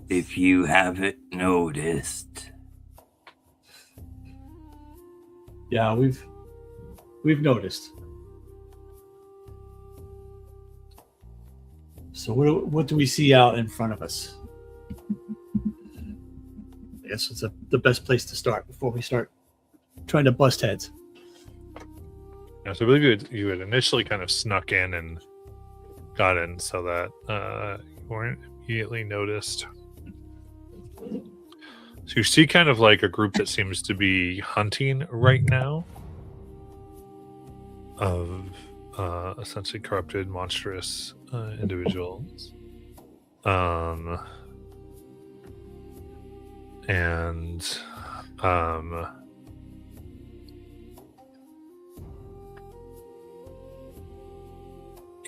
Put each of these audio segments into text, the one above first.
if you haven't noticed. Yeah, we've noticed. So what do we see out in front of us? I guess it's the best place to start before we start trying to bust heads. Yeah, so I believe you had initially kind of snuck in and got in so that you weren't immediately noticed. So you see kind of like a group that seems to be hunting right now of essentially corrupted, monstrous individuals.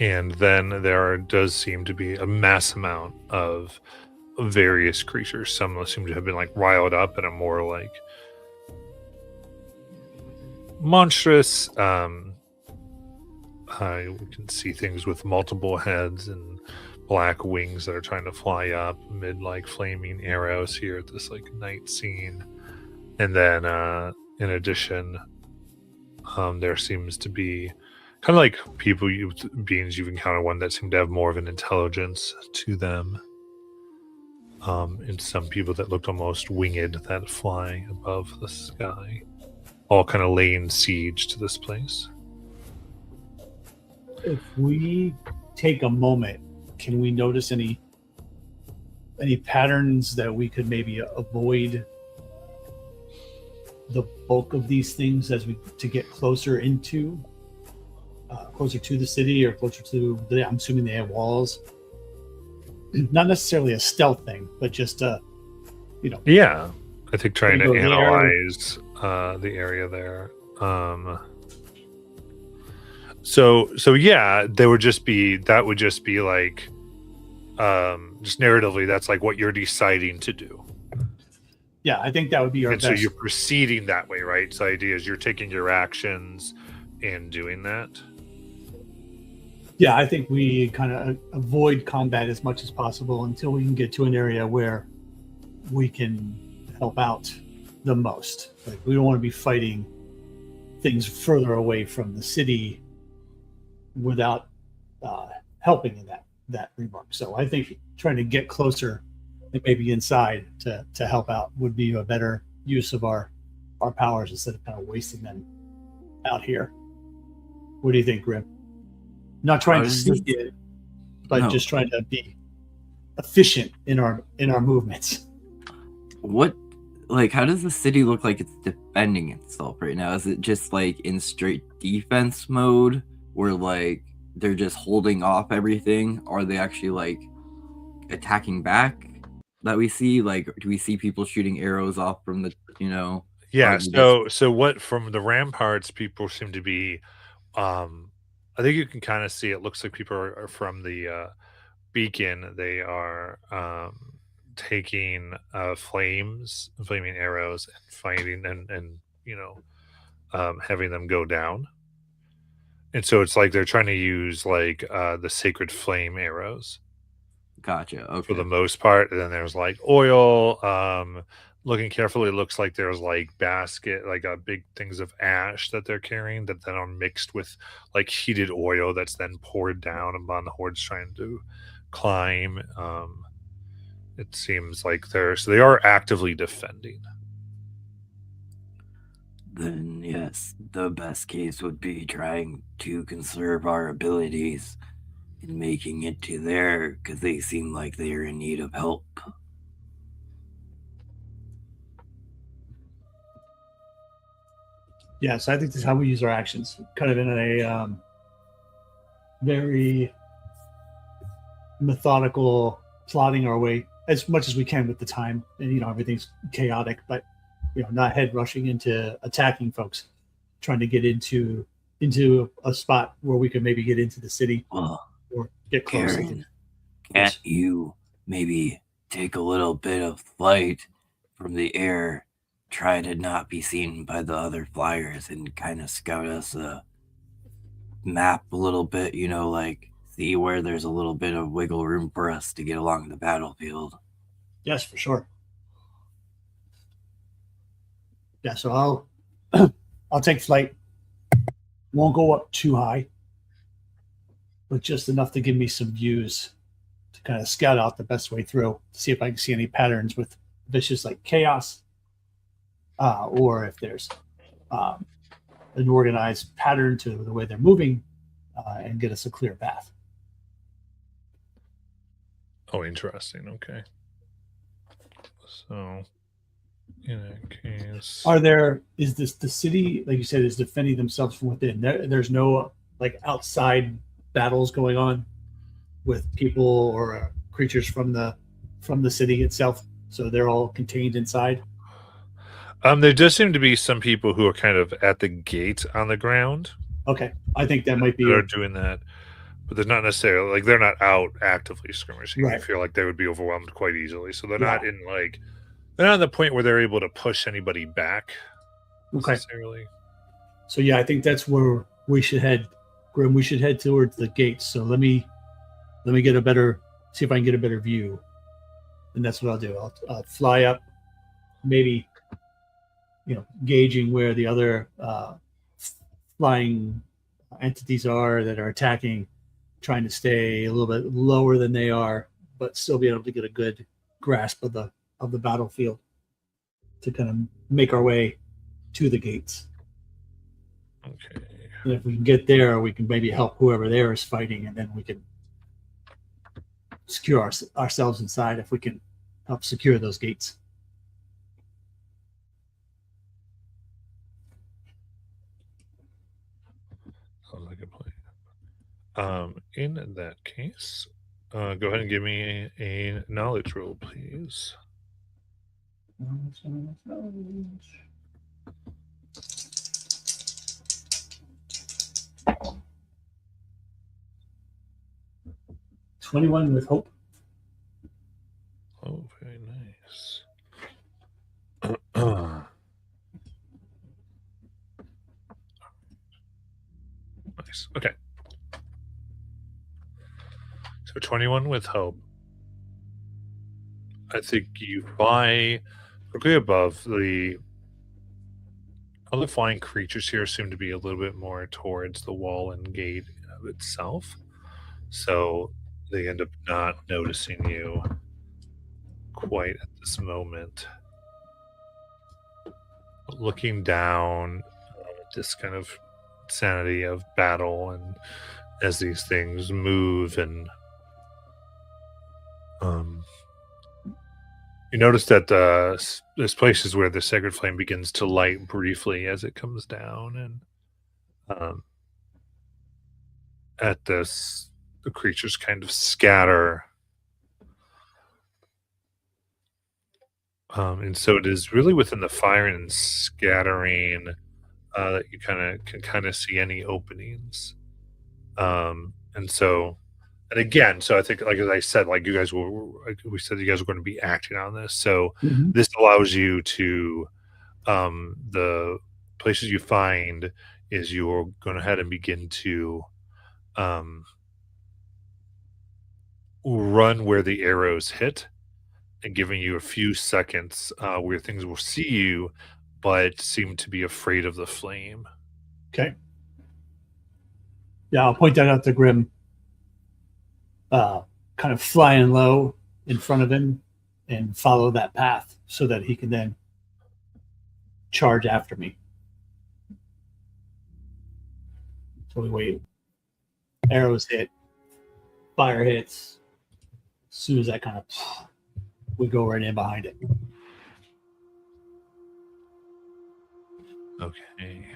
And then there does seem to be a mass amount of various creatures. Some seem to have been like riled up in a more like monstrous. We can see things with multiple heads and black wings that are trying to fly up amid like flaming arrows here at this like night scene. And then in addition, there seems to be kind of like beings you've encountered, one that seem to have more of an intelligence to them. And some people that looked almost winged that fly above the sky, all kind of laying siege to this place. If we take a moment, can we notice any patterns that we could maybe avoid the bulk of these things to get closer to the city, or closer to I'm assuming they have walls. Not necessarily a stealth thing, but just Yeah, I think trying to analyze the area there. So yeah, that would just be like just narratively, that's like what you're deciding to do. Yeah, I think that would be our best. So you're proceeding that way, right? So the idea is you're taking your actions and doing that. Yeah, I think we kind of avoid combat as much as possible until we can get to an area where we can help out the most. Like, we don't want to be fighting things further away from the city without helping in that remark. So I think trying to get closer and maybe inside to help out would be a better use of our powers instead of kind of wasting them out here. What do you think, Grim? Not trying to sneak it, but just trying to be efficient in our movements. How does the city look like it's defending itself right now? Is it just like in straight defense mode, where like they're just holding off everything? Are they actually like attacking back that we see? Like, do we see people shooting arrows off from the Yeah, so what from the ramparts, people seem to be I think you can kind of see, it looks like people are from the beacon. They are taking flaming arrows and fighting and having them go down. And so it's like they're trying to use like the sacred flame arrows. Gotcha. Okay. For the most part. And then there's like oil. Looking carefully, it looks like there's like big things of ash that they're carrying that then are mixed with like heated oil that's then poured down upon the hordes trying to climb. It seems like they are actively defending. Then yes, the best case would be trying to conserve our abilities in making it to there, because they seem like they are in need of help. Yeah, so I think this is how we use our actions, kind of in a very methodical, plotting our way as much as we can with the time. And everything's chaotic, but not head rushing into attacking folks, trying to get into a spot where we could maybe get into the city or get close. Karen, can't you maybe take a little bit of flight from the air? Try to not be seen by the other flyers and kind of scout us a map a little bit, like see where there's a little bit of wiggle room for us to get along the battlefield. Yes, for sure. Yeah, so I'll I'll take flight. Won't go up too high, but just enough to give me some views to kind of scout out the best way through, see if I can see any patterns with vicious like chaos, or if there's an organized pattern to the way they're moving, and get us a clear path. Oh, interesting. Okay. So, in that case, Is this the city, like you said, is defending themselves from within? There's no like outside battles going on with people or creatures from the city itself, so they're all contained inside. there does seem to be some people who are kind of at the gate on the ground Okay, I think that might be that are doing that, but they're not necessarily like they're not out actively skirmishing. I Right. feel like they would be overwhelmed quite easily, so they're Yeah. not in like they're not at the point where they're able to push anybody back okay. necessarily. So yeah, I think that's where we should head, Grim. We should head towards the gates. So let me get see if I can get a better view, and that's what I'll do. I'll fly up, maybe gauging where the other flying entities are that are attacking, trying to stay a little bit lower than they are, but still be able to get a good grasp of the battlefield to kind of make our way to the gates. Okay. And if we can get there, we can maybe help whoever there is fighting, and then we can secure ourselves inside if we can help secure those gates. Sounds like a plan. In that case, go ahead and give me a knowledge roll, please. 21 with hope. Oh, very nice. Nice. Okay. So 21 with hope. I think you fly quickly above the other flying creatures here seem to be a little bit more towards the wall and gate of itself. So they end up not noticing you quite at this moment. Looking down this kind of sanity of battle and as these things move and you notice that there's places where the sacred flame begins to light briefly as it comes down, and at this, the creatures kind of scatter. And so it is really within the fire and scattering that you can see any openings. And again, so I think, like as I said, like you guys we said you guys were going to be acting on this. So this allows you to, the places you find is you're going ahead and begin to run where the arrows hit and giving you a few seconds where things will see you, but seem to be afraid of the flame. Okay. Yeah, I'll point that out to Grim. Kind of flying low in front of him and follow that path so that he can then charge after me. So we wait. Arrows hit, fire hits. As soon as that kind of, we go right in behind it. Okay.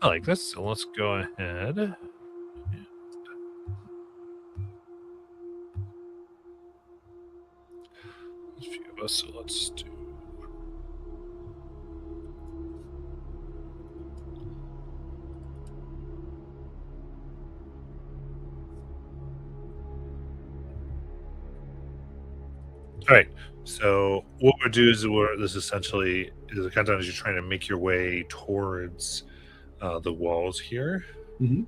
I like this. So let's go ahead. There's a few of us, so let's do. All right. So what we'll do is this essentially is a countdown as you're trying to make your way towards the walls here. Mhm.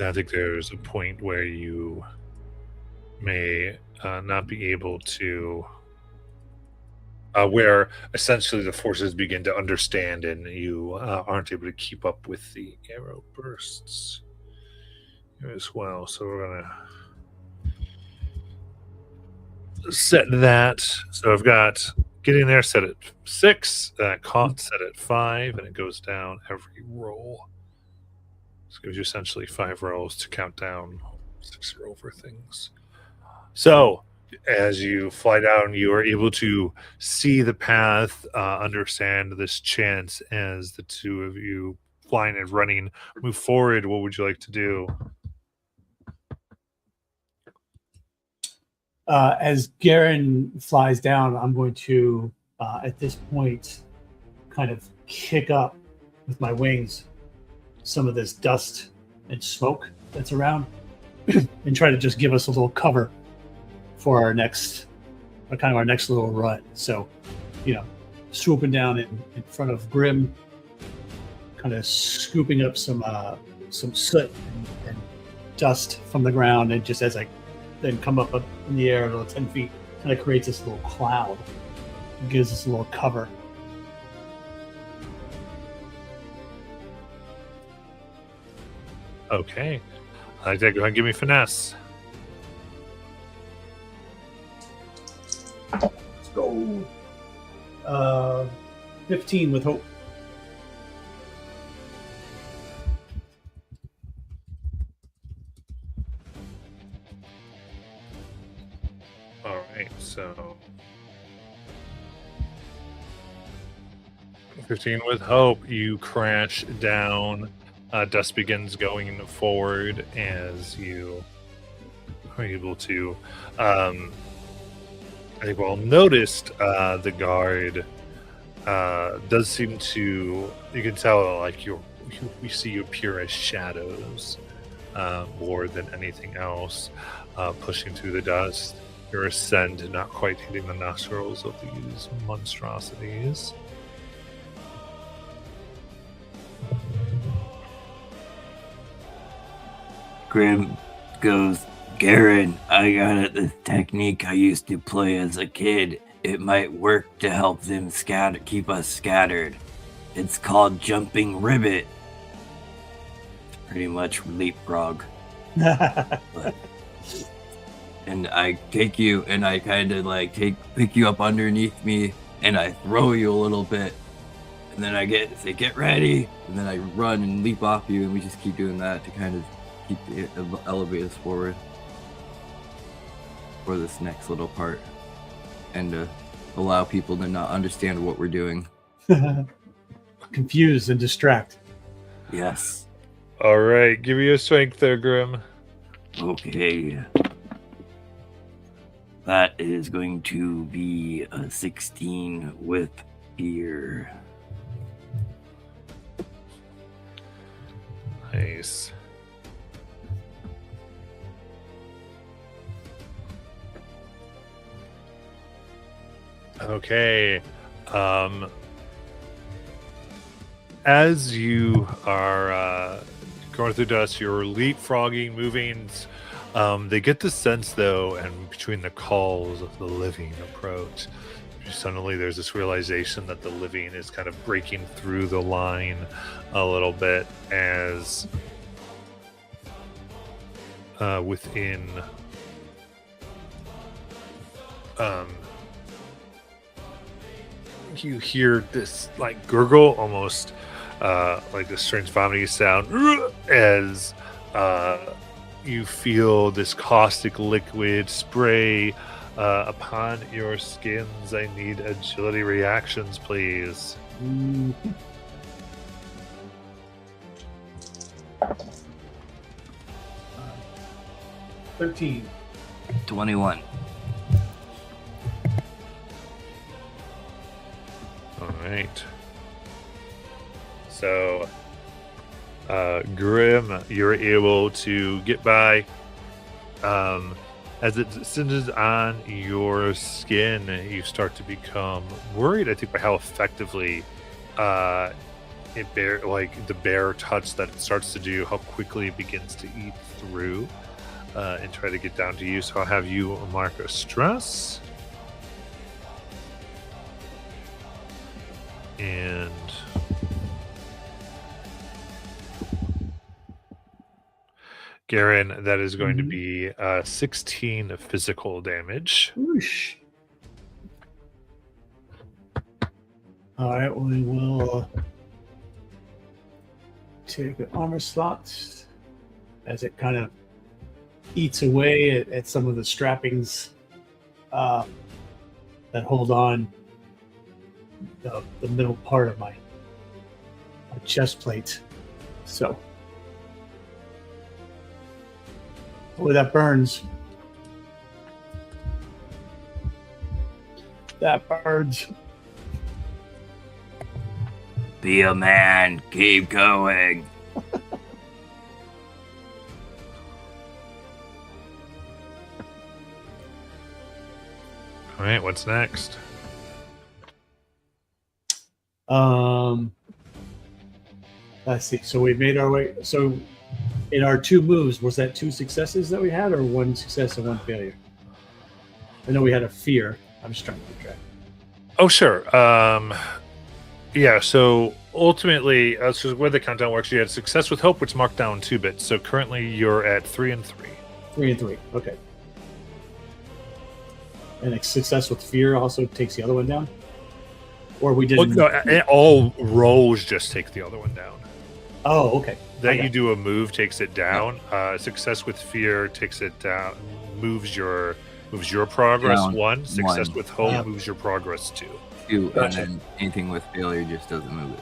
I think there's a point where you may not be able to, where essentially the forces begin to understand and you aren't able to keep up with the arrow bursts here as well. So we're going to set that. So I've got getting there set at 6, caught set at 5, and it goes down every roll. This gives you essentially 5 rolls to count down 6 rover things. So, as you fly down, you are able to see the path, understand this chance as the two of you flying and running move forward. What would you like to do? As Garen flies down, I'm going to, at this point, kind of kick up with my wings some of this dust and smoke that's around and try to just give us a little cover for our next little run. So, swooping down in front of Grim, kind of scooping up some soot and dust from the ground, and just as I then come up in the air about 10 feet, kind of creates this little cloud, gives us a little cover. Okay. Go ahead and give me finesse. Let's go. 15 with hope. All right, so 15 with hope. You crash down. Dust begins going forward as you are able to. I think well noticed the guard does seem to. You can tell like you see you appear as shadows more than anything else, pushing through the dust. Your ascent not quite hitting the nostrils of these monstrosities. Grim goes, Garen, I got this technique I used to play as a kid. It might work to help them keep us scattered. It's called Jumping Ribbit. It's pretty much leapfrog. And I take you and I kind of like pick you up underneath me and I throw you a little bit. And then I say, get ready. And then I run and leap off you, and we just keep doing that to kind of keep the elevators forward for this next little part and to allow people to not understand what we're doing. Confuse and distract. Yes. All right, give me a strength there, Grim. Okay. That is going to be a 16 with fear. Nice. Okay. As you are going through dust, you're leapfrogging, moving. They get the sense, though, and between the calls of the living approach, suddenly there's this realization that the living is kind of breaking through the line a little bit as within you hear this like gurgle, almost like this strange vomiting sound as you feel this caustic liquid spray upon your skins. I need agility reactions, please. 13. 21. All right. So, Grim, you're able to get by. As it descends on your skin, you start to become worried, I think, by how effectively the bare touch that it starts to do, how quickly it begins to eat through and try to get down to you. So I'll have you mark a stress. And Garen, that is going to be 16 physical damage. Whoosh. All right, we will take an armor slot as it kind of eats away at some of the strappings that hold on the middle part of my chest plate. So, boy, that burns. That burns. Be a man. Keep going. All right, what's next? Let's see. So we made our way. So in our 2 moves, was that 2 successes that we had, or 1 success and 1 failure? I know we had a fear. I'm just trying to keep track. Oh, sure. Yeah, so ultimately, so where the countdown works, you had success with hope, which marked down 2 bits. So currently you're at 3 and 3. 3 and 3. Okay. And a success with fear also takes the other one down? Or we didn't... Well, no, all rolls just take the other one down. Oh, okay. That you do a move takes it down. Success with fear takes it down, moves your progress Down 1. Success 1. with hope moves your progress 2. 2, Gotcha. and then anything with failure just doesn't move it.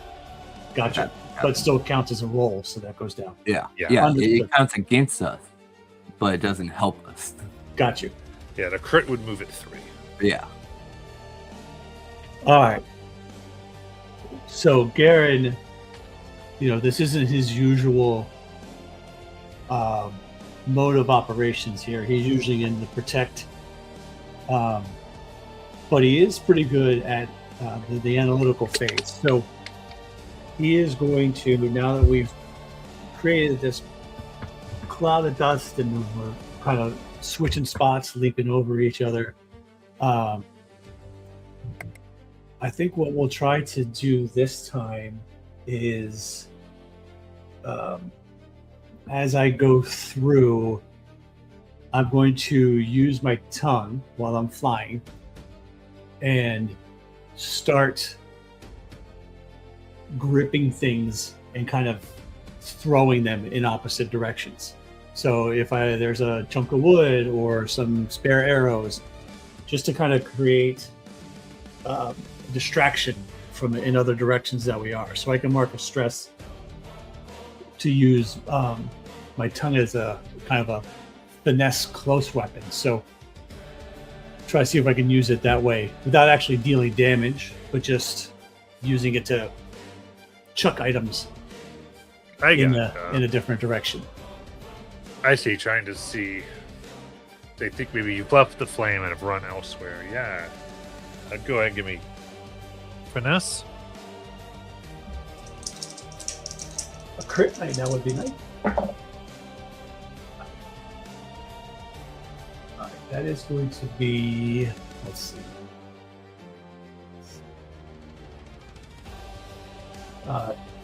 Gotcha. But still counts as a roll, so that goes down. Yeah. It counts against us, but it doesn't help us. Got you. Yeah, the crit would move it 3. Yeah. All right. So Garen, this isn't his usual mode of operations here. He's usually in the protect, but he is pretty good at the analytical phase. So he is going to, now that we've created this cloud of dust and we're kind of switching spots, leaping over each other, I think what we'll try to do this time is, as I go through, I'm going to use my tongue while I'm flying and start gripping things and kind of throwing them in opposite directions. So if there's a chunk of wood or some spare arrows, just to kind of create distraction from in other directions that we are. So I can mark a stress to use my tongue as a kind of a finesse close weapon. So try to see if I can use it that way without actually dealing damage, but just using it to chuck items in a different direction. I see, trying to see. They think maybe you left the flame and have run elsewhere. Yeah. Go ahead and give me finesse. A crit, that would be nice. Alright, that is going to be, let's see.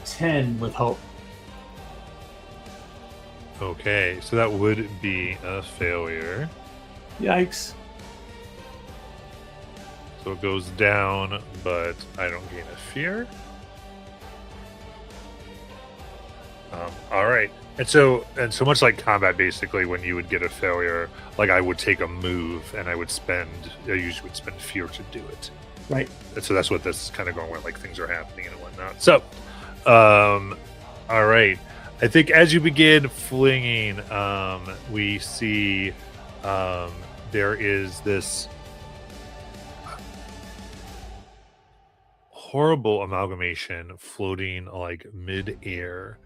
10 with hope. Okay, so that would be a failure. Yikes. So it goes down, but I don't gain a fear. All right, and so much like combat, basically, when you would get a failure, like I would take a move and I usually would spend fear to do it. Right. And so that's what this is kind of going with, like things are happening and whatnot. So, all right. I think as you begin flinging, we see there is this horrible amalgamation floating like mid-air,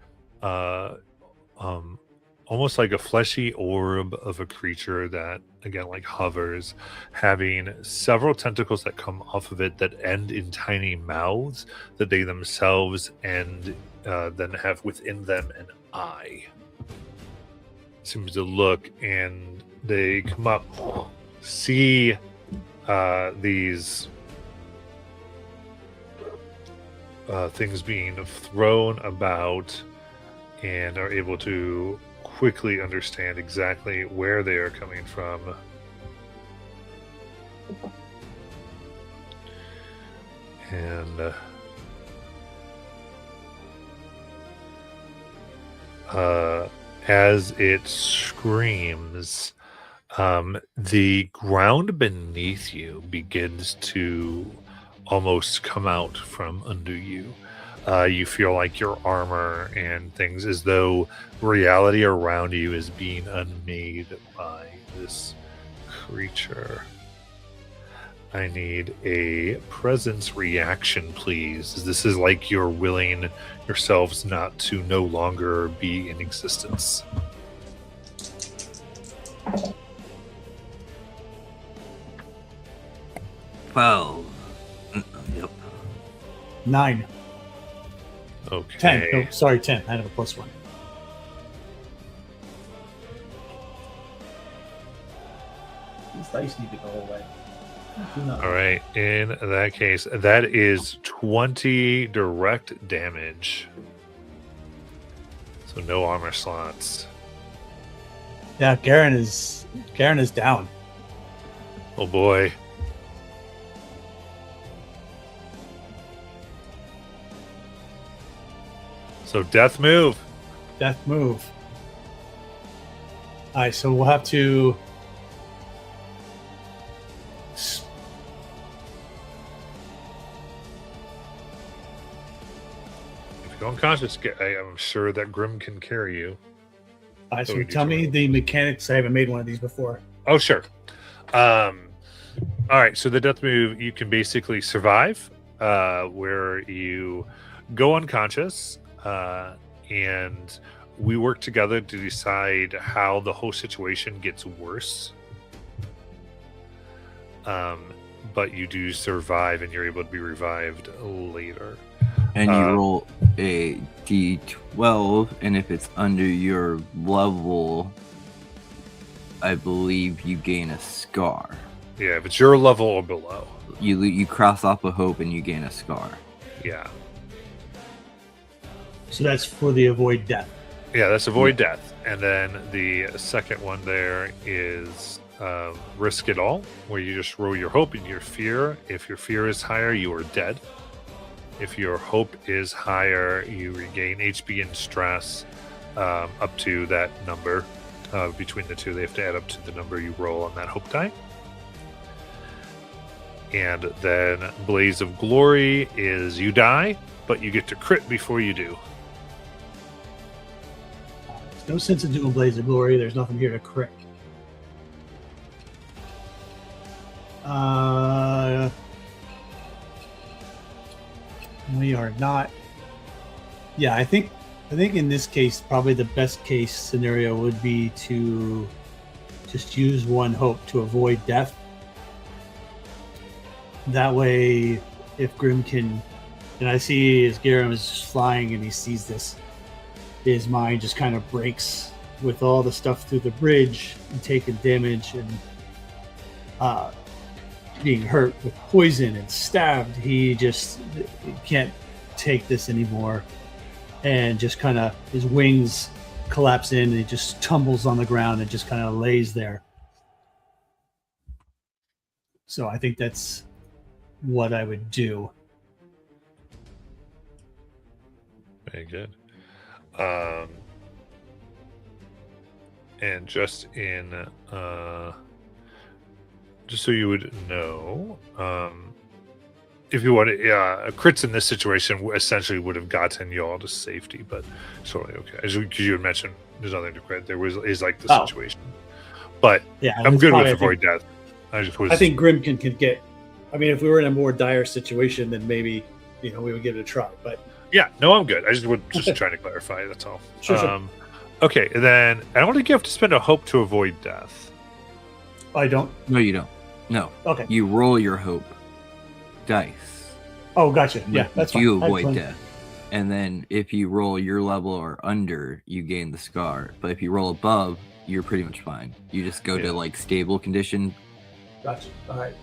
almost like a fleshy orb of a creature that, again, like hovers, having several tentacles that come off of it that end in tiny mouths that they themselves end then have within them an eye. Seems to look, and they come up, see these things being thrown about, and are able to quickly understand exactly where they are coming from. And as it screams, the ground beneath you begins to almost come out from under you. You feel like your armor and things, as though reality around you is being unmade by this creature. I need a presence reaction, please. This is like you're willing yourselves not to no longer be in existence. Well, yep. 9. Okay. 10. Oh, sorry, 10. I have a +1. These dice need to go away. Do not. All right. In that case, that is 20 direct damage. So no armor slots. Yeah, Garen is down. Oh boy. So death move. Death move. All right, so we'll have to. If you go unconscious, I'm sure that Grim can carry you. All right, so So tell me the mechanics. I haven't made one of these before. Oh, sure. All right, so the death move, you can basically survive, where you go unconscious, and we work together to decide how the whole situation gets worse. But you do survive, and you're able to be revived later. And you roll a d12, and if it's under your level, I believe you gain a scar. Yeah, if it's your level or below. You cross off a hope and you gain a scar. Yeah. So that's for the avoid death. Yeah, that's avoid death. And then the second one there is risk it all, where you just roll your hope and your fear. If your fear is higher, you are dead. If your hope is higher, you regain HP and stress up to that number. Between the two, they have to add up to the number you roll on that hope die. And then Blaze of Glory is you die, but you get to crit before you do. There's no sense in doing Blaze of Glory. There's nothing here to crit. We are not. Yeah, I think in this case, probably the best case scenario would be to just use one hope to avoid death. That way, if Grim can, and I see as Garen is just flying and he sees this, his mind just kind of breaks with all the stuff through the bridge and taking damage and being hurt with poison and stabbed. He can't take this anymore, and just kind of his wings collapse in and he just tumbles on the ground and just kind of lays there. So I think that's what I would do. Very good. And just so you would know, if you want to, crits in this situation essentially would have gotten you all to safety, but it's totally okay. As you had mentioned, there's nothing to crit. Is like the situation, but Yeah, I'm good with probably, avoid death. I think Grim can get. I mean, if we were in a more dire situation, then maybe we would give it a try. But yeah, no, I'm good. I just trying to clarify. That's all. Sure. Okay, and then I don't think you have to spend a hope to avoid death. I don't. No, you don't. No, Okay. you roll your hope dice. Oh, gotcha. Yeah, that's fine. You I had avoid fun. death. And then if you roll your level or under, you gain the scar. But if you roll above, you're pretty much fine. You just go Yeah. to like stable condition. Gotcha. All right.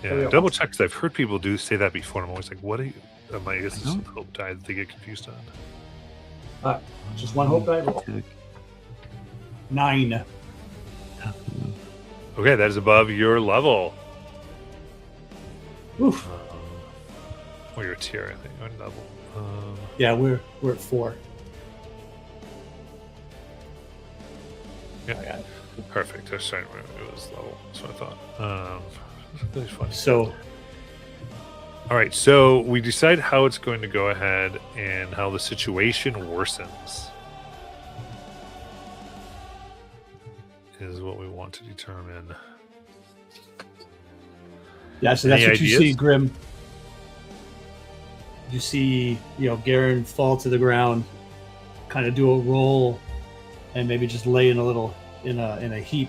Yeah, Yeah. double check, 'cause I've heard people do say that before, and I'm always like, what are you? I guess it's don't- some hope die that they get confused on. Just one hope die roll. 9. Okay, that is above your level. Oof. Or your tier, I think, or level. Yeah, we're at 4. Yeah, perfect. I was trying to remember it was level. That's what I thought. Really fun. So All right, so we decide how it's going to go ahead and how the situation worsens is what we want to determine. yeah, so that's Any what you ideas? see, Grim. You see, Garen fall to the ground, kind of do a roll, and maybe just lay in a heap.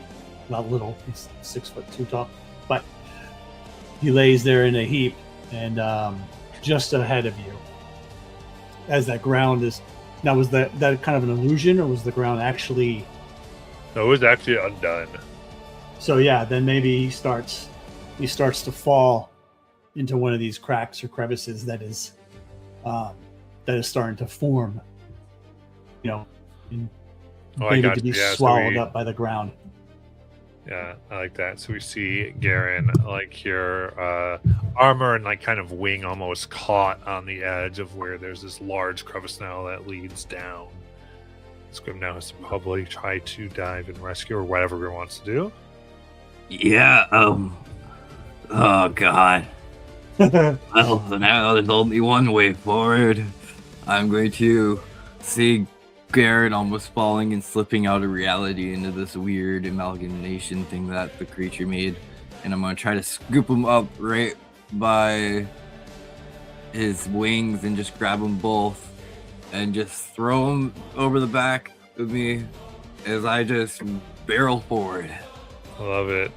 Not little, he's 6'2" tall, but he lays there in a heap, and just ahead of you, as that ground is. Now, was that kind of an illusion, or was the ground actually? No, it was actually undone. So yeah, then maybe he starts to fall into one of these cracks or crevices that is starting to form. And Oh, I maybe got to be you. Yeah, so swallowed we- up by the ground. Yeah, I like that. So we see Garen, like your armor and like kind of wing almost caught on the edge of where there's this large crevice now that leads down. Squib now has to probably try to dive and rescue or whatever Grim wants to do. Yeah, oh god. Well, so now there's only one way forward. I'm going to see Garrett almost falling and slipping out of reality into this weird amalgamation thing that the creature made. And I'm going to try to scoop him up right by his wings and just grab them both and just throw him over the back of me as I just barrel forward. I love it.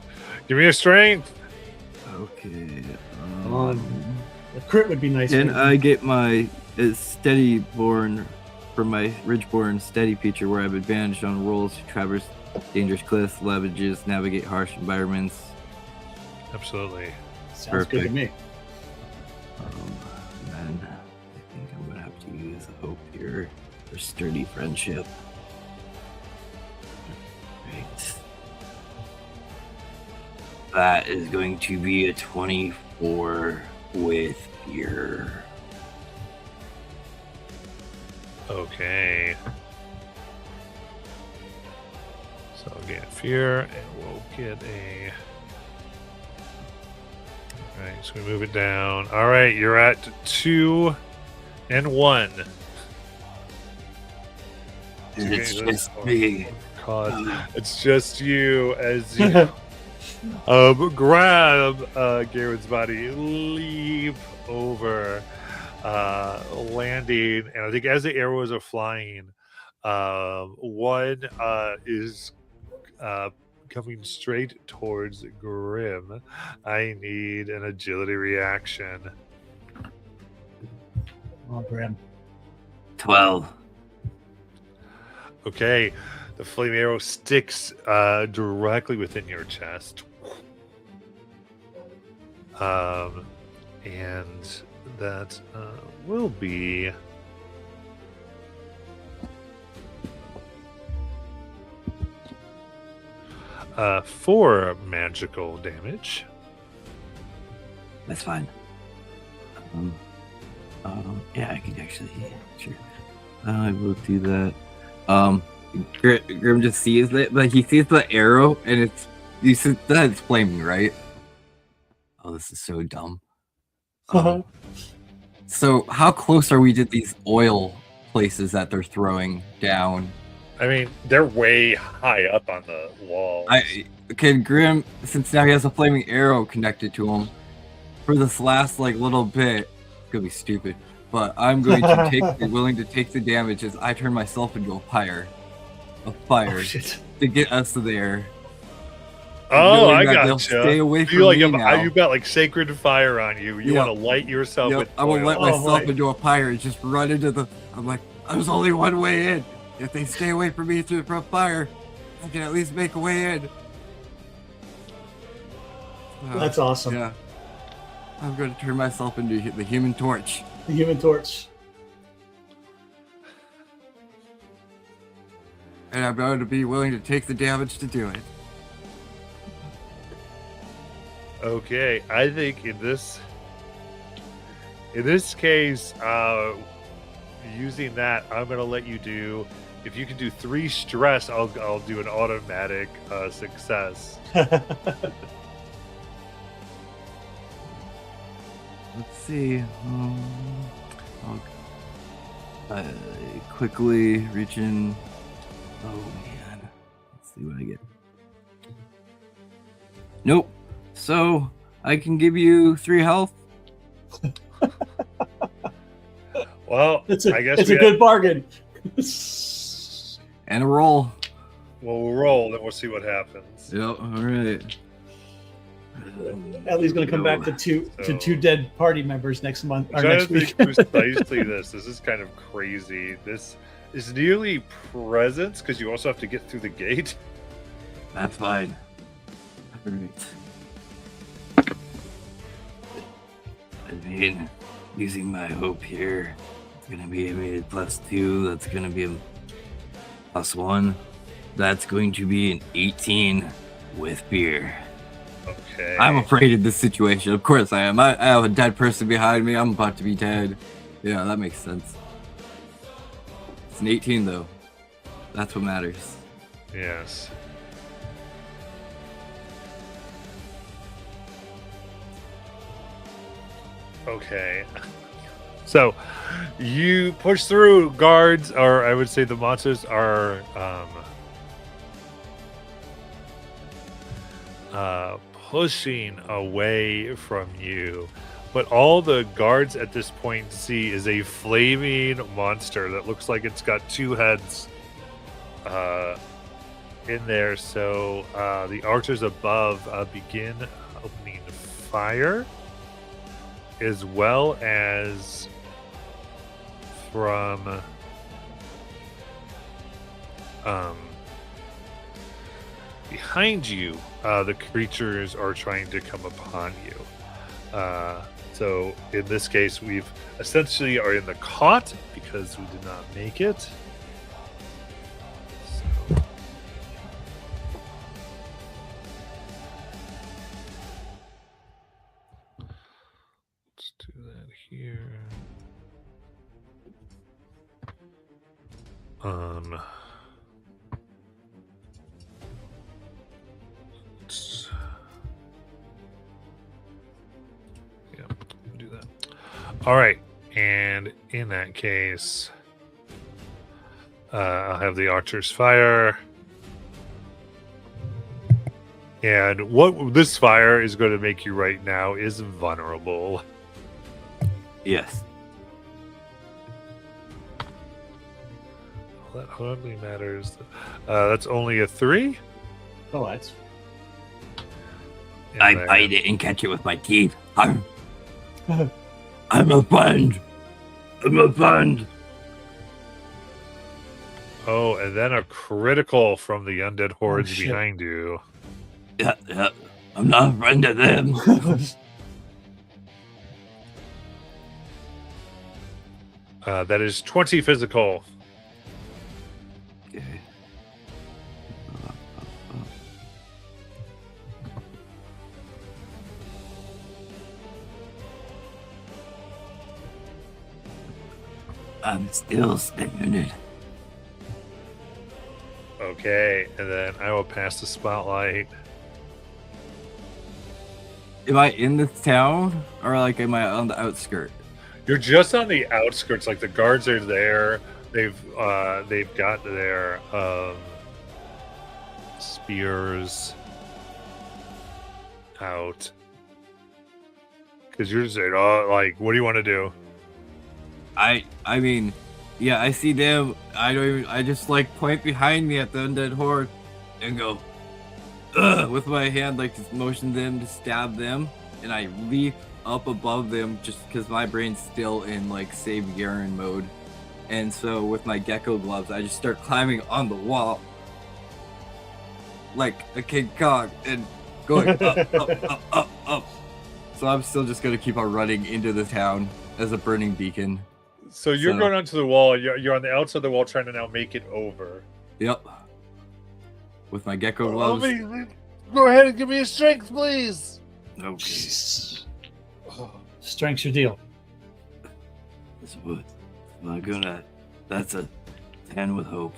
Give me a strength. Okay. Come on. A crit would be nice. Can maybe. I get my steady born from my Ridgeborn steady feature where I have advantage on rolls to traverse dangerous cliffs, leverages, navigate harsh environments? Absolutely. Sounds good to perfect. me. Then I think I'm gonna have to use a hope here for sturdy friendship. Right. That is going to be a 24 with fear. Okay. So I'll get fear and we'll get a. Alright, so we move it down. Alright, you're at 2 and 1. It's Okay, just me. God, it's just you as you grab Garen's body, leap over, landing, and I think as the arrows are flying, one is coming straight towards Grim. I need an agility reaction. Oh, Grim. 12. Okay, the flame arrow sticks directly within your chest. And that will be four magical damage. That's fine. Yeah, I can actually. Sure. I will do that. Grim just sees it, like he sees the arrow, and it's you see that it's flaming, right? Oh, this is so dumb. So, how close are we to these oil places that they're throwing down? I mean, they're way high up on the wall. Can Grim, since now he has a flaming arrow connected to him, for this last like little bit, it's gonna be stupid, but I'm going to be willing to take the damage as I turn myself into a pyre. a fire Oh shit! to get us there. Oh, Knowing I that got they'll stay away you. from You like me have, now. you got like sacred fire on you. You Yep. want to light yourself Yep, with I will oil. let Oh, myself right. into a fire and just run into the. I'm like, there's only one way in. If they stay away from me through the fire, I can at least make a way in. That's awesome. Yeah. I'm going to turn myself into the Human Torch. The Human Torch. And I'm going to be willing to take the damage to do it. Okay, I think in this case, using that, I'm gonna let you do. If you can do 3 stress, I'll do an automatic success. Let's see. I'll quickly reach in. Oh man. Let's see what I get. Nope. So I can give you 3 health. Well, It's a I guess it's we a good bargain. And a roll. we'll roll, then we'll see what happens. Yep. All right. Ellie's going to come back to So- two dead party members next month I'm or trying next to week. think precisely this. This is kind of crazy. This is nearly presence because you also have to get through the gate. That's fine. All right. I mean, using my hope here, it's gonna be a +2. That's gonna be a +1. That's going to be an 18 with fear. Okay. I'm afraid of this situation. Of course I am. I have a dead person behind me. I'm about to be dead. Yeah, that makes sense. It's an 18 though. That's what matters. Yes. Okay. So you push through. Guards, or I would say the monsters are pushing away from you. But all the guards at this point see is a flaming monster that looks like it's got 2 heads in there. So the archers above begin opening fire, as well as from behind you. The creatures are trying to come upon you. So in this case, we've essentially are in the caught because we did not make it. So. Let's do that here. let's- Yeah, do that. All right, and in that case, I'll have the archers fire. And what this fire is going to make you right now is vulnerable. Yes. That hardly matters. That's only a 3. Oh, that's And I then- bite it and catch it with my teeth. I'm a friend. I'm a friend. Oh, and then a critical from the undead hordes shit. behind you. Yeah. I'm not a friend of them. That is 20 physical. Okay. I'm still standing. Okay, and then I will pass the spotlight. Am I in this town or like am I on the outskirts? You're just on the outskirts. Like the guards are there. They've got their spears out. Because you're saying, oh, like, what do you want to do? I mean, Yeah, I see them. I just like point behind me at the undead horde and go, ugh, with my hand, like just motion them to stab them, and I leap up above them just because my brain's still in like save Garen mode. And so with my gecko gloves, I just start climbing on the wall like a King Kong and going up. So I'm still just gonna keep on running into the town as a burning beacon. So you're going onto the wall. You're on the outside of the wall trying to now make it over. Yep. With my gecko gloves. Go ahead and give me a strength, please. Okay. Strength's your deal. That's what I'm gonna. That's a 10 with hope.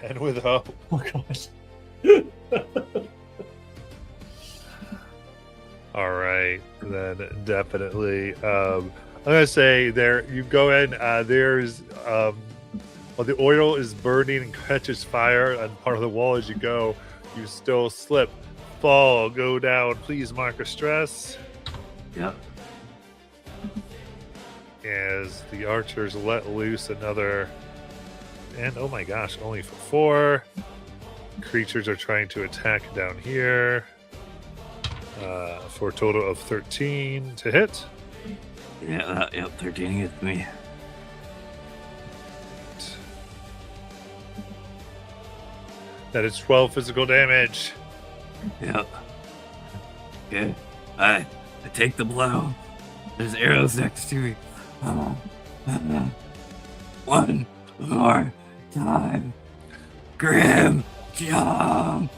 10 with hope. Oh gosh. All right, then definitely. I'm gonna say there. You go in. There's while the oil is burning and catches fire on part of the wall as you go, you still slip, fall, go down. Please mark a stress. Yep. As the archers let loose another, and oh my gosh, only for 4 creatures are trying to attack down here for a total of 13 to hit. Yeah, yep, 13 hits me. That is 12 physical damage. Yep. Okay. I take the blow. There's arrows next to me. One more time. Grim jump.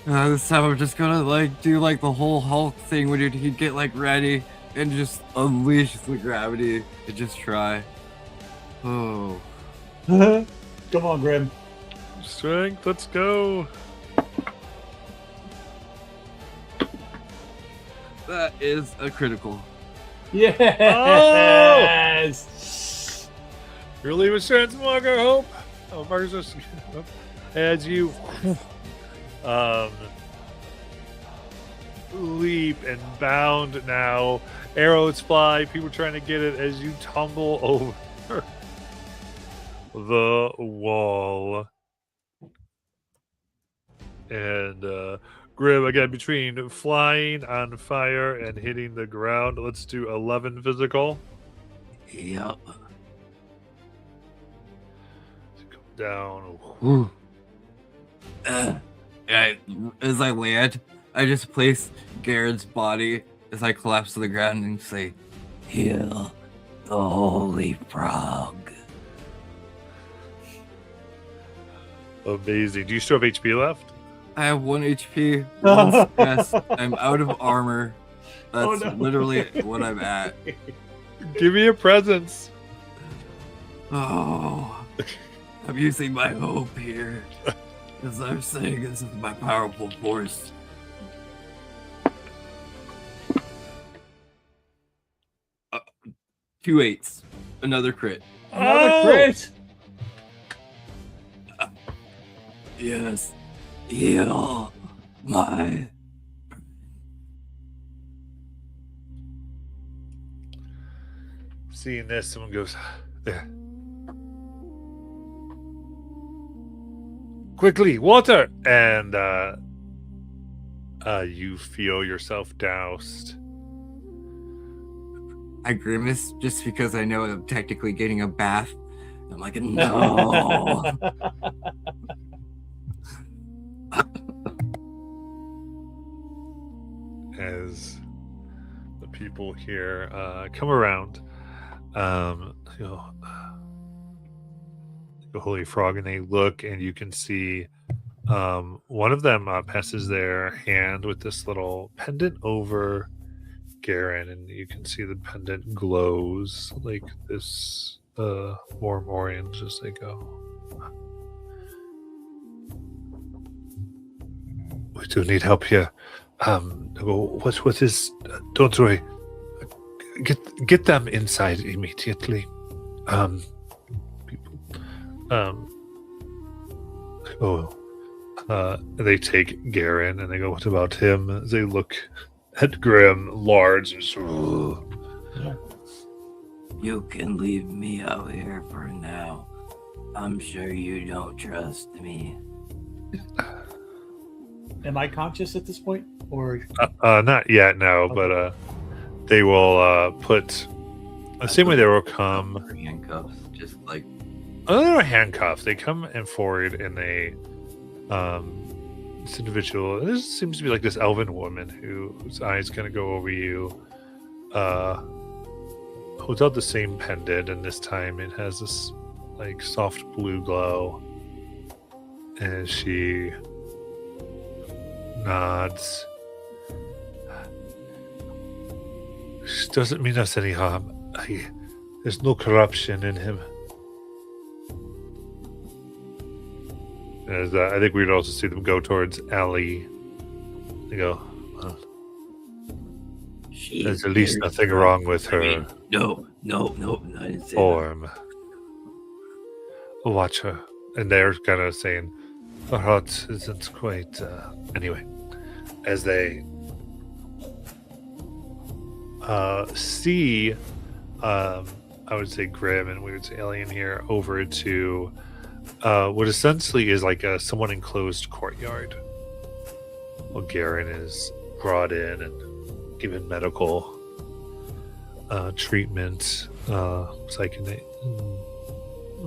This time I'm just gonna like do like the whole Hulk thing when he'd get like ready and just unleash the gravity and just try. Oh. Come on, Grim. Strength, let's go. That is a critical. Yes. Your leave assurance, Marker Hope. Oh, Marker's just as you leap and bound now. Arrows fly. People trying to get it as you tumble over the wall. And Grim, again, between flying on fire and hitting the ground, let's do 11 physical. Yep. Go down. As I land, I just place Garen's body as I collapse to the ground and say, "Heal the holy frog." Amazing. Do you still have HP left? I have 1 HP, 1 stress. I'm out of armor. That's literally what I'm at. Give me a presence. Oh, I'm using my hope here. As I'm saying, this is my powerful force. Two 8s. Another crit. Another crit. Yes. Heal my... Seeing this, someone goes, there. Quickly, water! And you feel yourself doused. I grimace just because I know I'm technically getting a bath. I'm like, no. As the people here come around, the holy frog, and they look, and you can see one of them passes their hand with this little pendant over Garen, and you can see the pendant glows like this warm orange as they go. We do need help here. What is? Don't worry. Get them inside immediately. They take Garen and they go, what about him? They look at Grim, large, and You can leave me out here for now. I'm sure you don't trust me. Am I conscious at this point, or Not yet, no. But they will put the same way they will come. For handcuffs, just like They're handcuffed. They come and forward in a this individual. This seems to be like this elven woman whose eyes kind of go over you. Holds out the same pendant, and this time it has this like soft blue glow. And she nods. This doesn't mean us any harm. There's no corruption in him. As I think we'd also see them go towards Ellie. They go, well, there's at least nothing wrong with her no, I didn't say form. Watch her. And they're kind of saying, her heart isn't quite. Anyway, as they see, I would say Grim, and we would say Alien here, over to what essentially is like a somewhat enclosed courtyard. Well, Garen is brought in and given medical treatment. So I can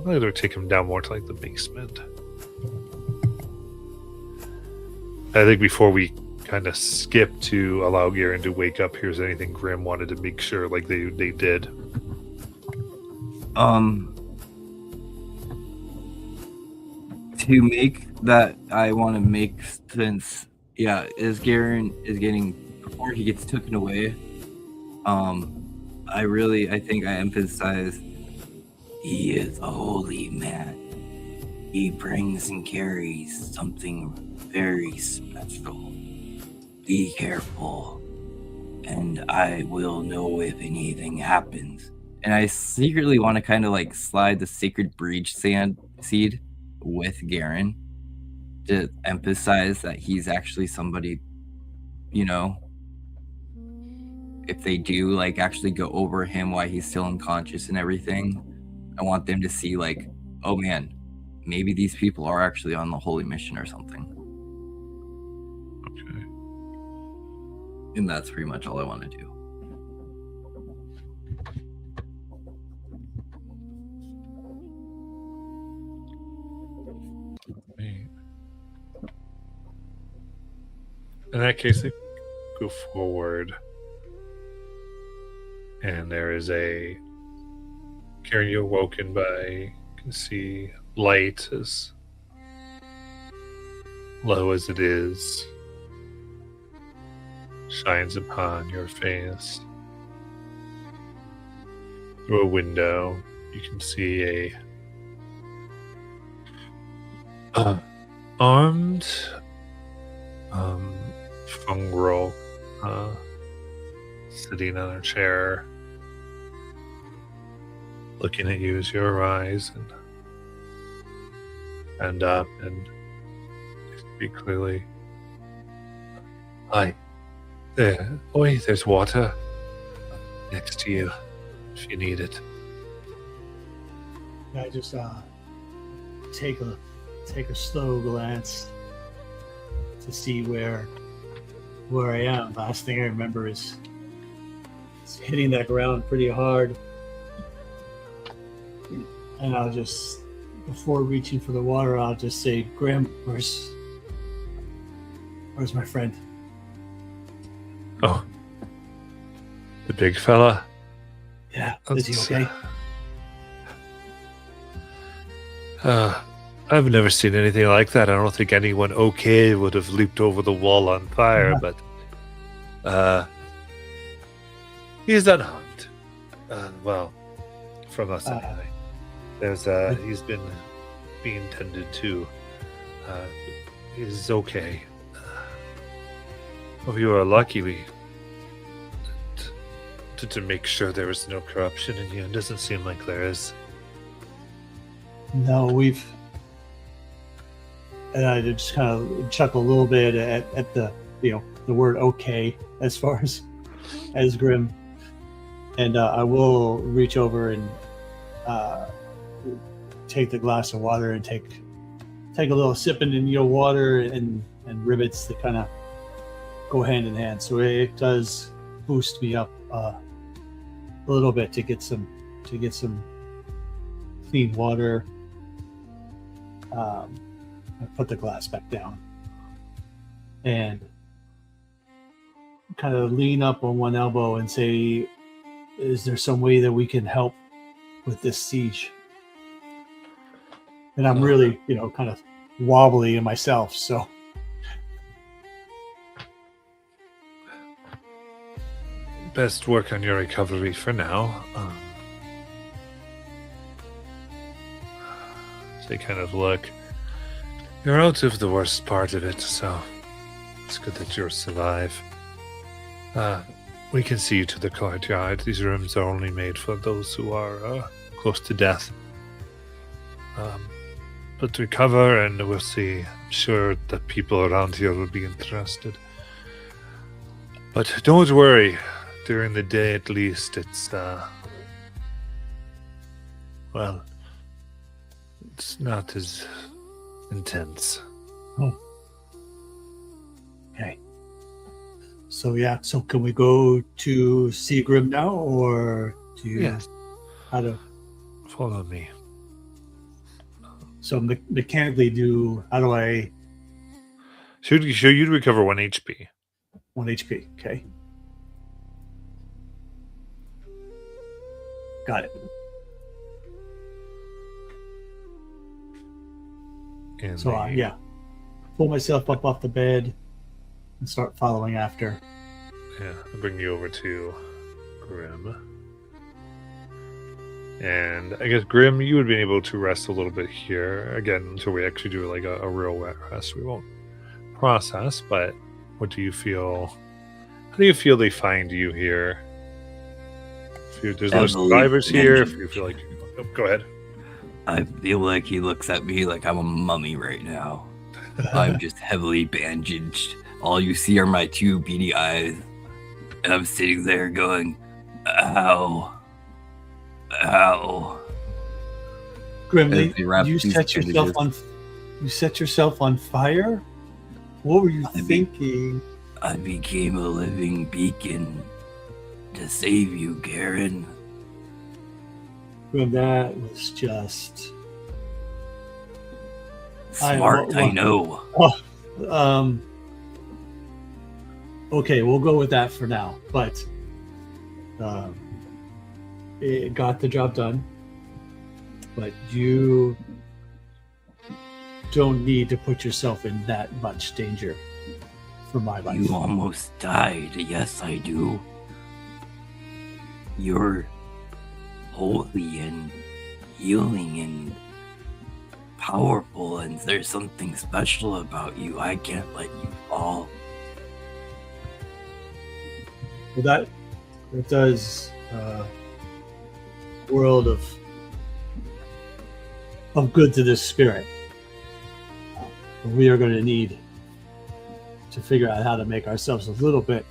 either take him down more to like the basement. I think before we kind of skip to allow Garen to wake up, here's anything Grim wanted to make sure like they did. To make that, I want to make since as Garen is getting, before he gets taken away, I think I emphasize he is a holy man. He brings and carries something very special. Be careful, and I will know if anything happens. And I secretly want to kind of like slide the sacred breach seed with Garen to emphasize that he's actually somebody, if they do like actually go over him while he's still unconscious and everything, I want them to see like, oh man, maybe these people are actually on the holy mission or something. Okay. And that's pretty much all I want to do. In that case, they go forward, and there is a Karen. You're woken by, you can see light as low as it is shines upon your face. Through a window, you can see a armed Fungrel sitting on a chair, looking at you as you arise and stand up and speak clearly. Hi. There. Oi, there's water next to you if you need it. I just take a slow glance to see where I am. Last thing I remember is hitting that ground pretty hard, and I'll just, before reaching for the water, I'll just say, "Graham, where's my friend?" Oh, the big fella. Yeah, is he okay? I've never seen anything like that. I don't think anyone okay would have leaped over the wall on fire, but he's unharmed. Well, from us anyway. There's he's been being tended to. He's okay. Well, you are lucky we to make sure there was no corruption in you. It doesn't seem like there is. No, and I just kind of chuckle a little bit at the the word "okay" as far as Grim And I will reach over and take the glass of water and take a little sipping in your water and rivets that kind of go hand in hand. So it does boost me up a little bit to get some clean water. I put the glass back down and kind of lean up on one elbow and say, is there some way that we can help with this siege? And I'm really, kind of wobbly in myself. So best work on your recovery for now. They kind of look. You're out of the worst part of it, so it's good that you'll survive. We can see you to the courtyard. These rooms are only made for those who are close to death. But recover and we'll see. I'm sure the people around here will be interested. But don't worry. During the day at least, it's, it's not as intense. Oh. Okay. So can we go to Seagrim now, or do you Yes. how to? Follow me. So mechanically, how do I Should you recover 1 HP? 1 HP? Okay, got it. And So pull myself up off the bed and start following after. Yeah, I'll bring you over to Grim. And I guess, Grim, you would be able to rest a little bit here, again, until we actually do like a real wet rest. We won't process, but what do you feel? How do you feel they find you here? There's no survivors here, if you feel like... Oh, go ahead. I feel like he looks at me like I'm a mummy right now. I'm just heavily bandaged. All you see are my 2 beady eyes. And I'm sitting there going, ow. Ow. Grimly, As they wrap you these set yourself on fire? What were you thinking? I became a living beacon to save you, Garen. Grim, that was just Smart, I know. Okay, we'll go with that for now. But it got the job done. But you don't need to put yourself in that much danger for my life. You almost died. Yes, I do. You're holy and healing and powerful, and there's something special about you. I can't let you fall. Well, that does world of good to this spirit. We are going to need to figure out how to make ourselves a little bit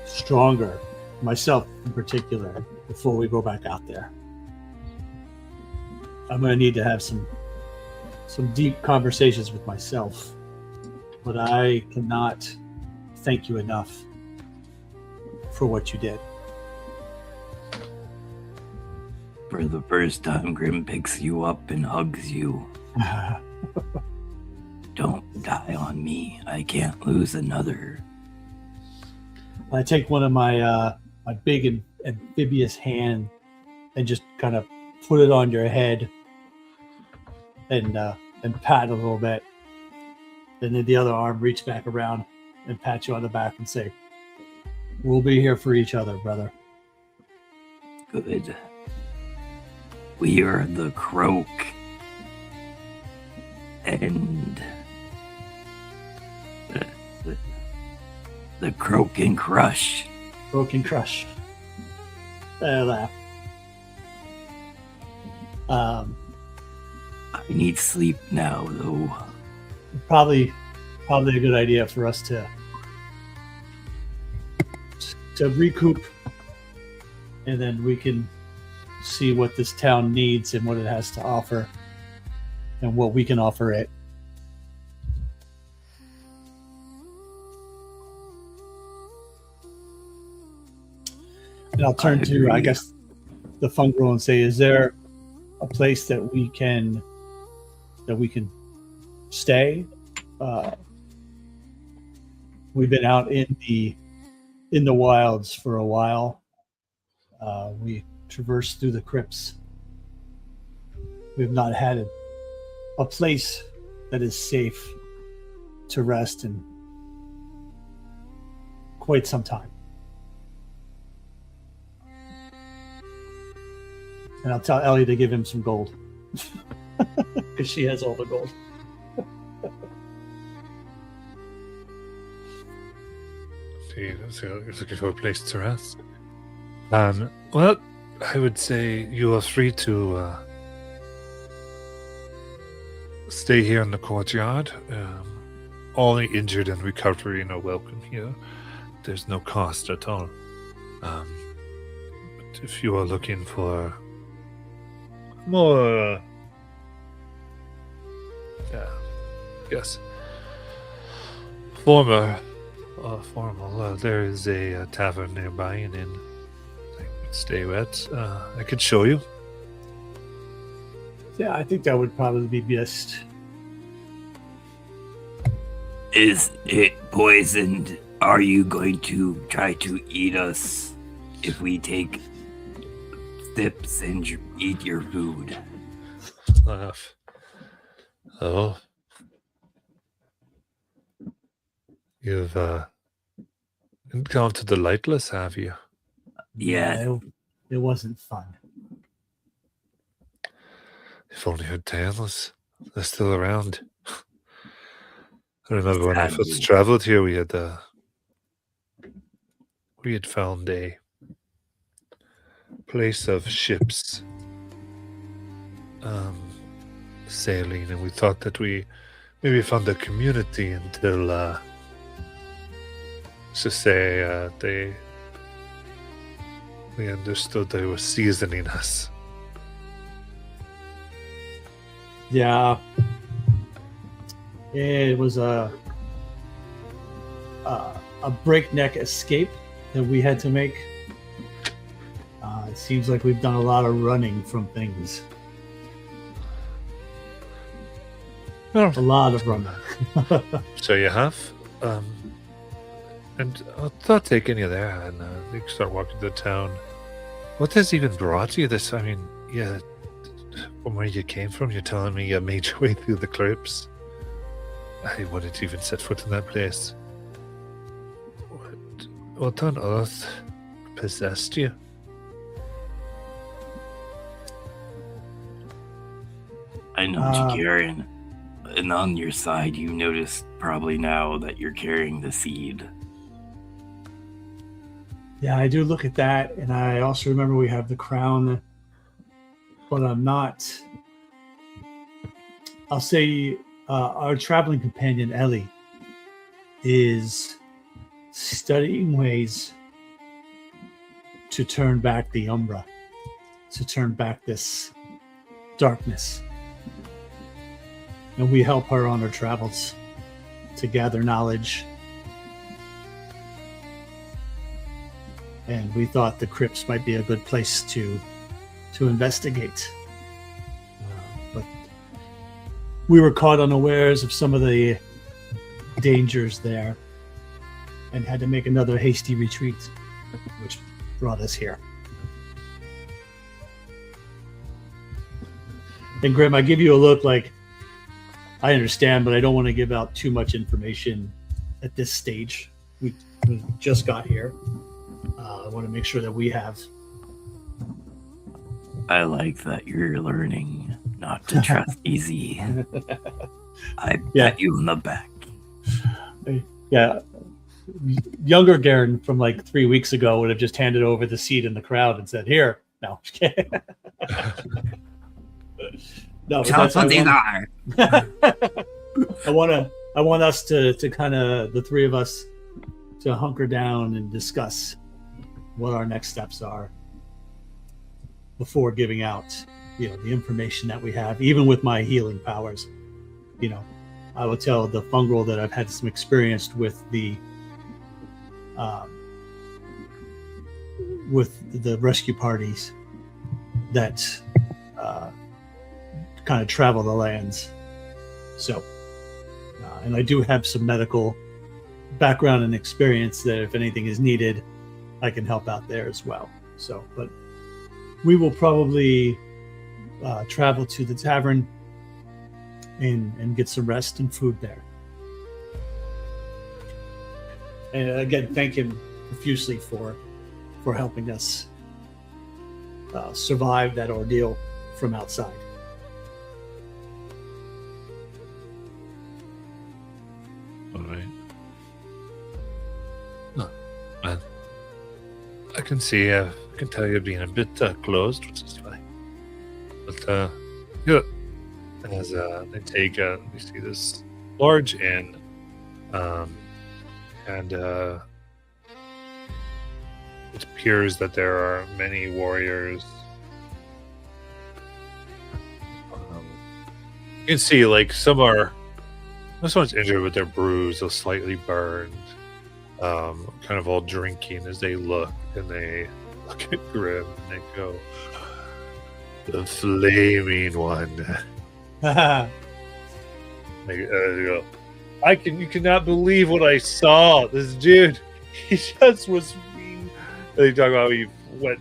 stronger, myself in particular, before we go back out there. I'm going to need to have some deep conversations with myself, but I cannot thank you enough for what you did. For the first time, Grim picks you up and hugs you. Don't die on me. I can't lose another. I take one of my my big and amphibious hand and just kind of put it on your head and pat a little bit. And then the other arm reach back around and pat you on the back and say, "We'll be here for each other, brother." Good. We are the Croak. And the Croak and Crush. Broken Crush. I laugh. I need sleep now, though. Probably a good idea for us to recoup and then we can see what this town needs and what it has to offer, and what we can offer it. And I'll turn to, I guess, the Fungrel and say, is there a place that we can stay? We've been out in the wilds for a while. We traversed through the crypts. We've not had a place that is safe to rest in quite some time. And I'll tell Ellie to give him some gold. Because she has all the gold. You're looking for a place to rest. Well, I would say you are free to stay here in the courtyard. All the injured and recovering are welcome here. There's no cost at all. But if you are looking for more, yes, formal, there is a tavern nearby, and in stay at. I could show you. Yeah, I think that would probably be best. Is it poisoned? Are you going to try to eat us if we take sips and eat your food? Laugh. Oh. You've encountered the Lightless, have you? Yeah. It wasn't fun. If only heard tales. They're still around. I remember when I first traveled here, we had found a place of ships sailing, and we thought that we maybe found a community until we understood they were seasoning us. Yeah. It was a breakneck escape that we had to make. It seems like we've done a lot of running from things. Well, A lot of running. so you have, and I'll not take any of there, and you can start walking to the town. What has even brought you this? I mean, yeah, from where you came from, you're telling me you made your way through the crypts. I wouldn't even set foot in that place. What on earth possessed you? I know what you're carrying. And on your side, you noticed probably now that you're carrying the seed. Yeah, I do look at that, and I also remember we have the crown, but I'm not. I'll say our traveling companion, Ellie, is studying ways to turn back the Umbra, to turn back this darkness. And we help her on her travels to gather knowledge. And we thought the crypts might be a good place to investigate. But we were caught unawares of some of the dangers there and had to make another hasty retreat, which brought us here. And Grim, I give you a look like, I understand, but I don't want to give out too much information at this stage. We just got here. I want to make sure that we have. I like that you're learning not to trust easy. I pat you on the back. Yeah. Younger Garen from like 3 weeks ago would have just handed over the seat in the crowd and said, "Here." No. No, Tell us what these are. I want us to kind of, the three of us, to hunker down and discuss what our next steps are. before giving out, the information that we have. Even with my healing powers, I will tell the fungal that I've had some experience with the rescue parties that kind of travel the lands. So, and I do have some medical background and experience that if anything is needed, I can help out there as well. So, but we will probably travel to the tavern and get some rest and food there. And again, thank him profusely for helping us survive that ordeal from outside. All right. No, I can see. I can tell you're being a bit closed, which is fine. But yeah, as they take, we see this large inn, and it appears that there are many warriors. You can see, like, someone's injured, but they're bruised, they're slightly burned, kind of all drinking as they look, and they look at Grim and they go, "The flaming one." They go, you cannot believe what I saw. This dude, he just was mean. They talk about he went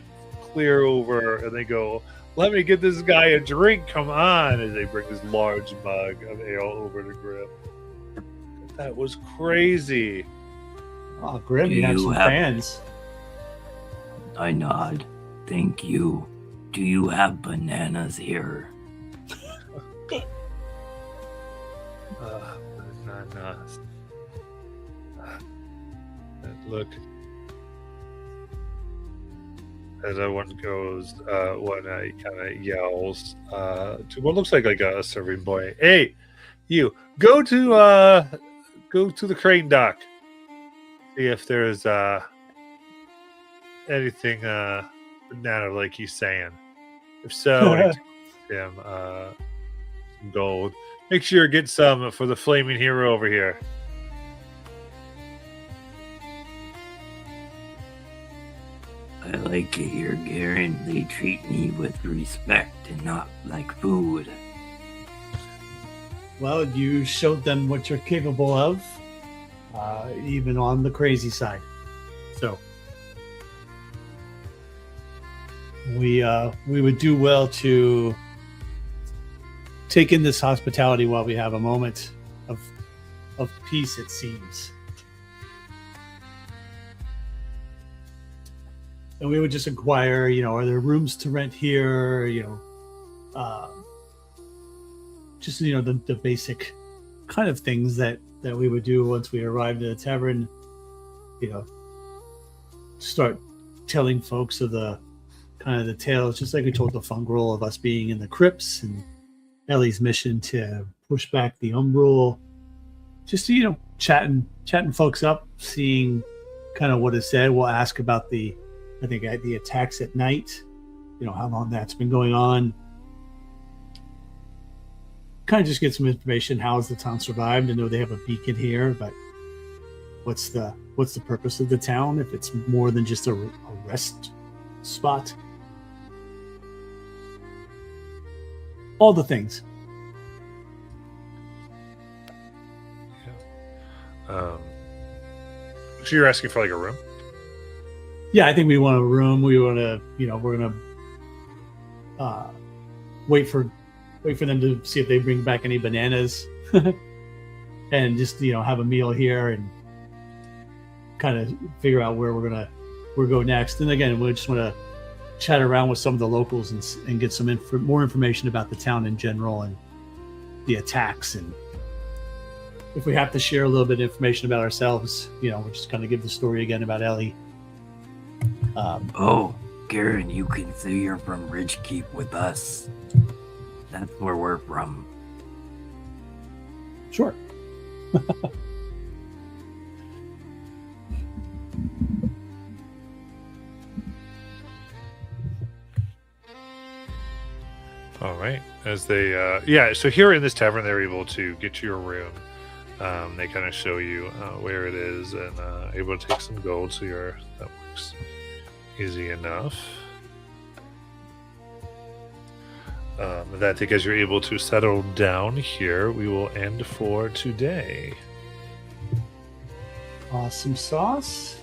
clear over, and they go, "Let me get this guy a drink. Come on!" As they bring this large mug of ale over to Grim. That was crazy. Oh, Grim, you have some fans. I nod. Thank you. Do you have bananas here? Look. As everyone goes, one he kind of yells to what looks like a serving boy. "Hey, you go to the crane dock. See if there's anything banana like he's saying. If so, he takes him some gold. Make sure you get some for the flaming hero over here." I like it here, Garen. They treat me with respect and not like food. Well, you showed them what you're capable of, even on the crazy side. So we would do well to take in this hospitality while we have a moment of peace, it seems. And we would just inquire, are there rooms to rent here? Just the basic kind of things that we would do once we arrived at the tavern. Start telling folks of the kind of the tales, just like we told the fungal of us being in the crypts and Ellie's mission to push back the Umbral. Just chatting folks up, seeing kind of what is said. We'll ask about the attacks at night, how long that's been going on. Kind of just get some information. How has the town survived? I know they have a beacon here, but what's the purpose of the town if it's more than just a rest spot? All the things. So you're asking for like a room? Yeah, I think we want a room. We want to, we're gonna wait for them to see if they bring back any bananas, and just have a meal here and kind of figure out where we'll go next. And again, we just want to chat around with some of the locals and get some more information about the town in general and the attacks. And if we have to share a little bit of information about ourselves, we'll just kind of give the story again about Ellie. Garen, you can say you're from Ridgekeep with us. That's where we're from. Sure. All right. As they, so here in this tavern, they're able to get to your room. They kind of show you where it is and able to take some gold. So that works easy enough. That because you're able to settle down here, we will end for today. Awesome sauce.